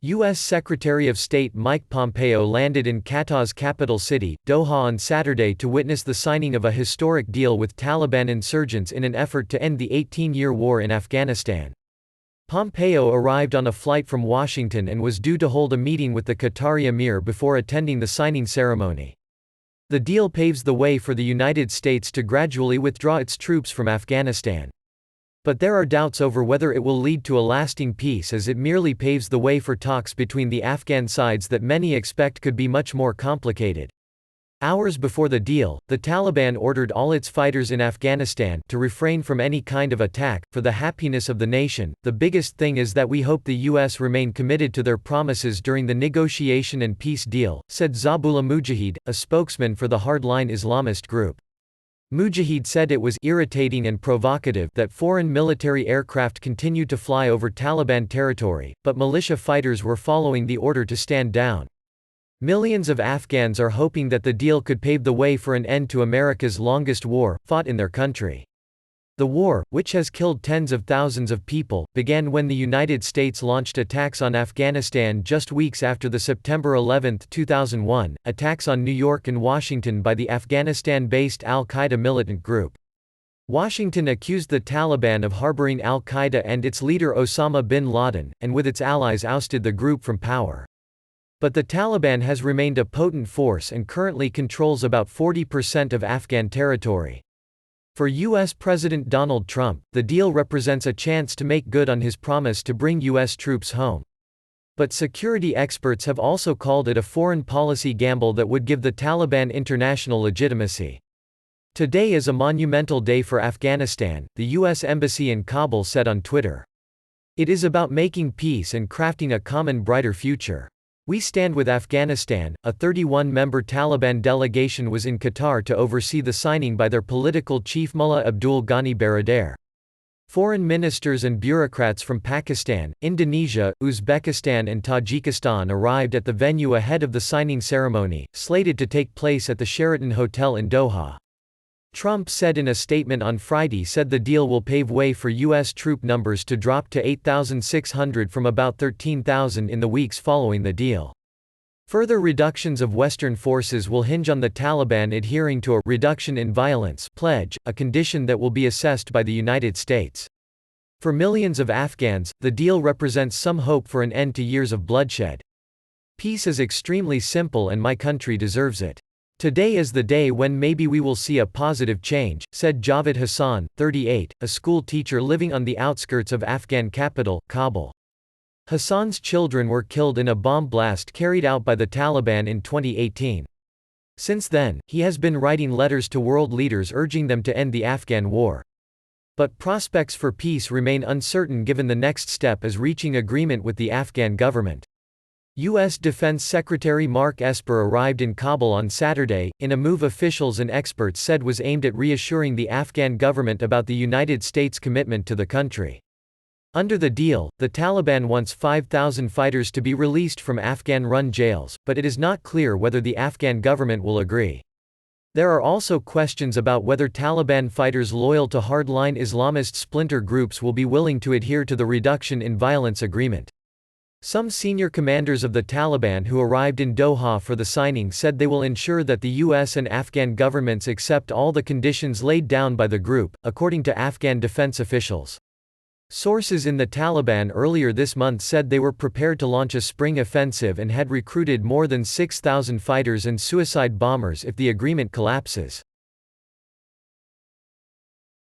U.S. Secretary of State Mike Pompeo landed in Qatar's capital city, Doha on Saturday to witness the signing of a historic deal with Taliban insurgents in an effort to end the 18-year war in Afghanistan. Pompeo arrived on a flight from Washington and was due to hold a meeting with the Qatari emir before attending the signing ceremony. The deal paves the way for the United States to gradually withdraw its troops from Afghanistan. But there are doubts over whether it will lead to a lasting peace, as it merely paves the way for talks between the Afghan sides that many expect could be much more complicated. Hours before the deal, the Taliban ordered all its fighters in Afghanistan to refrain from any kind of attack, for the happiness of the nation. The biggest thing is that we hope the U.S. remain committed to their promises during the negotiation and peace deal, said Zabullah Mujahid, a spokesman for the hardline Islamist group. Mujahid said it was irritating and provocative that foreign military aircraft continued to fly over Taliban territory, but militia fighters were following the order to stand down. Millions of Afghans are hoping that the deal could pave the way for an end to America's longest war, fought in their country. The war, which has killed tens of thousands of people, began when the United States launched attacks on Afghanistan just weeks after the September 11, 2001, attacks on New York and Washington by the Afghanistan-based al-Qaeda militant group. Washington accused the Taliban of harboring al-Qaeda and its leader Osama bin Laden, and with its allies ousted the group from power. But the Taliban has remained a potent force and currently controls about 40% of Afghan territory. For U.S. President Donald Trump, the deal represents a chance to make good on his promise to bring U.S. troops home. But security experts have also called it a foreign policy gamble that would give the Taliban international legitimacy. Today is a monumental day for Afghanistan, the U.S. Embassy in Kabul said on Twitter. It is about making peace and crafting a common brighter future. We stand with Afghanistan. A 31-member Taliban delegation was in Qatar to oversee the signing by their political chief Mullah Abdul Ghani Baradar. Foreign ministers and bureaucrats from Pakistan, Indonesia, Uzbekistan and Tajikistan arrived at the venue ahead of the signing ceremony, slated to take place at the Sheraton Hotel in Doha. Trump said in a statement on Friday the deal will pave way for U.S. troop numbers to drop to 8,600 from about 13,000 in the weeks following the deal. Further reductions of Western forces will hinge on the Taliban adhering to a reduction in violence pledge, a condition that will be assessed by the United States. For millions of Afghans, the deal represents some hope for an end to years of bloodshed. Peace is extremely simple and my country deserves it. Today is the day when maybe we will see a positive change, said Javed Hassan, 38, a school teacher living on the outskirts of Afghan capital, Kabul. Hassan's children were killed in a bomb blast carried out by the Taliban in 2018. Since then, he has been writing letters to world leaders urging them to end the Afghan war. But prospects for peace remain uncertain given the next step is reaching agreement with the Afghan government. U.S. Defense Secretary Mark Esper arrived in Kabul on Saturday, in a move officials and experts said was aimed at reassuring the Afghan government about the United States' commitment to the country. Under the deal, the Taliban wants 5,000 fighters to be released from Afghan-run jails, but it is not clear whether the Afghan government will agree. There are also questions about whether Taliban fighters loyal to hardline Islamist splinter groups will be willing to adhere to the reduction in violence agreement. Some senior commanders of the Taliban who arrived in Doha for the signing said they will ensure that the U.S. and Afghan governments accept all the conditions laid down by the group, according to Afghan defense officials. Sources in the Taliban earlier this month said they were prepared to launch a spring offensive and had recruited more than 6,000 fighters and suicide bombers if the agreement collapses.